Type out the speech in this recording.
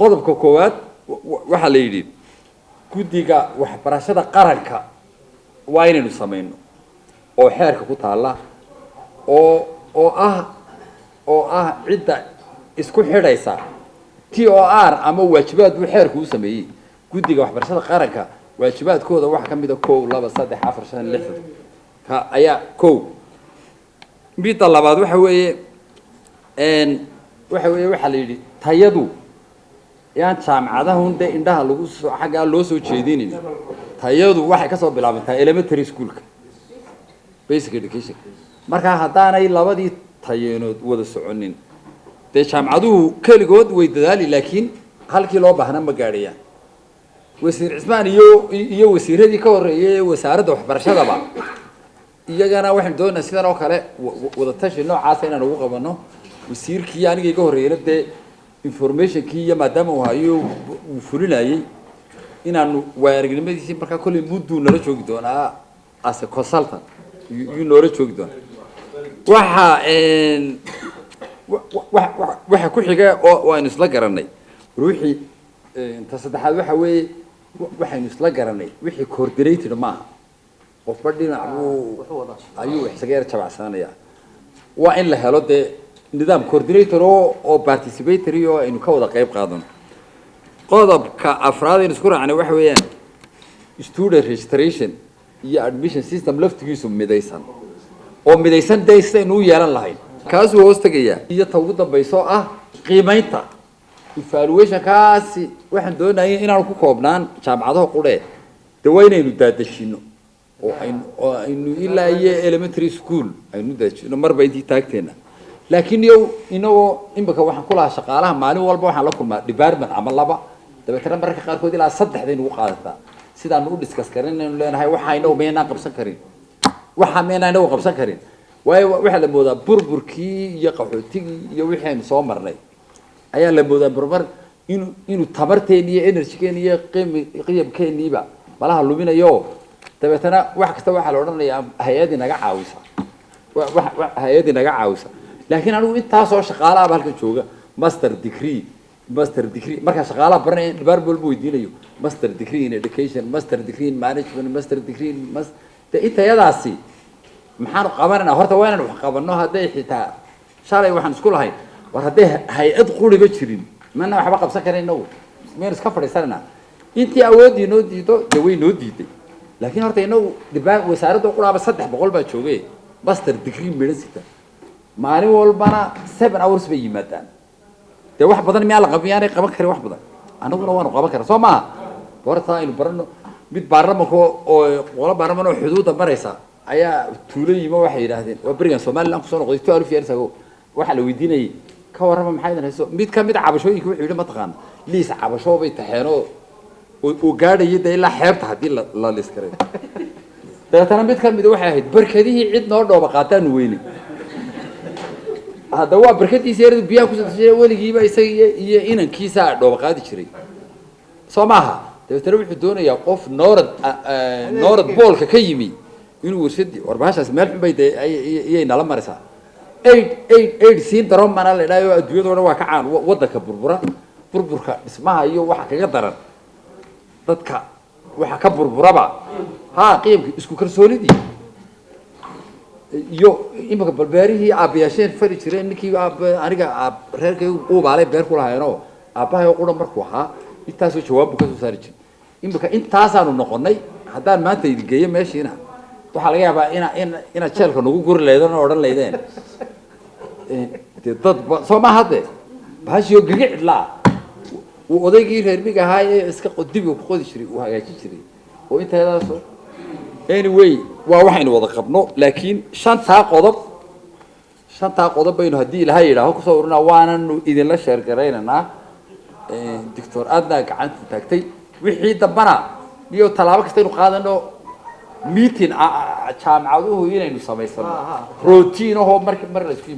qodobka koowaad waxa la yidhi guddiga waxbarashada qaranka waa inaynu samayno oo xeerka ku taala oo ah cidda isku xidhaysa TOR ama waajibaad uu xeerku u sameeyay guddiga waxbarashada qaranka waajibaadkooda waxa ka mid ah 1 2 3 4 5 6 ka ayaa midda labaad waxa weeye waxa la yidhi tayadu yaan jaamacadaha hunda indhaha lagu soo xagaa loo soo jeedinin tayadu waxay ka soo bilaabantaa elementary schoolka basic education marka haddaanay labadii tayeenood wada soconin dee jaamacaduhu keligood way dadaali laakiin halkii loo baahna ma gaadhayaan wasiir cismaan iyo wasiiradii ka horeeyay wasaaradda waxbarashadaba iyagana waxaan doonaa sidan oo kale wada tashi noocaas inaan ugu qabano wasiirkii aniga iga horeeyay dee information kii iyo maadaama uu hayo uu fulinayay inaanu waayagnimadiisii markaa kulli muddo nala joogi doonaa as a consultant you noola joogi doonaa waxa ku xiga oo aynu isla garanay ruuxii inta saddexaad waxa weeye waxaynu isla garanay wixii coordinated maaha qofba dhinac ayuu isaga yar jabacsanaya waa in la helo dee nidaam coordinator oo participatory oo aynu ka wada qayb qaadano qodobka afraad aynu isku raacnay waxa weeyaan student registration iyo admission system laftigiisu midaysan oo midaysan daysta inuu yeelan lahayn kaas uu hoos tagayaa iyo ta ugu dambayso ah qiimaynta evaluation kaasi waxaan doonayaa inaan ku koobnaan jaamacadaha qudhe waa inaynu daadashino oo aynu ilaa iyo elementary school aynu daadashino marba intii taagteena laakiin inagoo imika waxaan ku lahaa shaqaalaha maalin walba waxaan la kulmaa department ama laba dabeetana mararka qaarkood ilaa 3 aynu u qaadataa sidaanu u discuss karinaynu leenahay waxaynu meena qabsan karin waxa meena inuu qabsan karin waxa la moodaa burburkii iyo qaxootigii iyo wixii aynu soo marnay ayaa la moodaa burbur inuu tamarteen iyo energy-keen iyo qiyamkeeniiba malaha luminayo dabeetana wax kasta waxa la odhanayaa hay'adii naga caawisa hay'adii naga caawisa laakiin anigu intaas oo shaqaalaha halka jooga master degree marka shaqaalaha baranay department buu weydiinayo master degree in education master degree in management master degree in intayadaasi maxaan qabananaa horta waa inaan wax qabanno hadday xitaa shalay waxaan isku lahayn war hadday hay'ad quriba jirin mana waxba qabsan karayno meel iska fadhiisanana intii awoodii noo diido way noo diiday laakiin horta inagu wasaaradda quraaba 300 baa joogay master degree medicine maalin walbana 7 hours bay yimaadaan dee wax badan miyaa la qabiyaanay qaban karin wax badan anaguna waanu qaban karaa soo maaha horta aynu barano mid baarlamaanka oo qola baarlamaan oo xuduudda maraysa ayaa tuulayima waxay yiraahdeen waa barigan Soomaaliland ku soo noqday 12 years ago waxa la weydiinay ka warrama maxay hayso mid ka mid cabashooyinka wuxuu yiri ma taqaan liis cabasho bay taxeeno oo gaadhay ilaa xeebta hadii la liis karay dabeetana mid ka mid waxay ahayd barkadihii cid noo dhooba qaataan weyni hada waa barkadiisa yar biyaha ku soo waligiiba isaga iyo inankiisa dhooba qaadi jiray Soomaha dabeetana wuxuu doonayaa qof noorad boolka ka yimi inuu warshadi warbaahaas meel xun bay ay nala maraysaa 8 siin daro mana la dhaayo adduunyada waa ka caan wadanka burburka dhismaha iyo waxa kaga daran dadka waxa ka burburaba qiimka isku kalsoonidii iyo imika balbeerihii aabiyaasheen fari jireen ninkii aniga reerkay uu baalay beer ku lahaayeen aabahay oo qura markuu ahaa intaas oo jawaab ka soo saari jiray imika intaas aanu noqonay haddaan maanta idin geeyo meeshiina waxa laga yaabaa ina jeelka nagu guri leedan oo odhan leedeen dad soo ma hadde baashiyo gigicid la uu odaygii reer miga ahaa ee iska qodibi ku qodi jiray uu hagaajin jiray oo inteedaas anyway waa waxaynu wada qabno laakiin shanta qodob baynu hadii ilaahay yiraahdo ku soo uruna waananu idin la sheer gareynaa doctor aadna gacanta taagtay wixii dambana iyo talaabo kasta inuu qaadano meeting jaamacaduhu inaynu samaysano routine oo mar la isku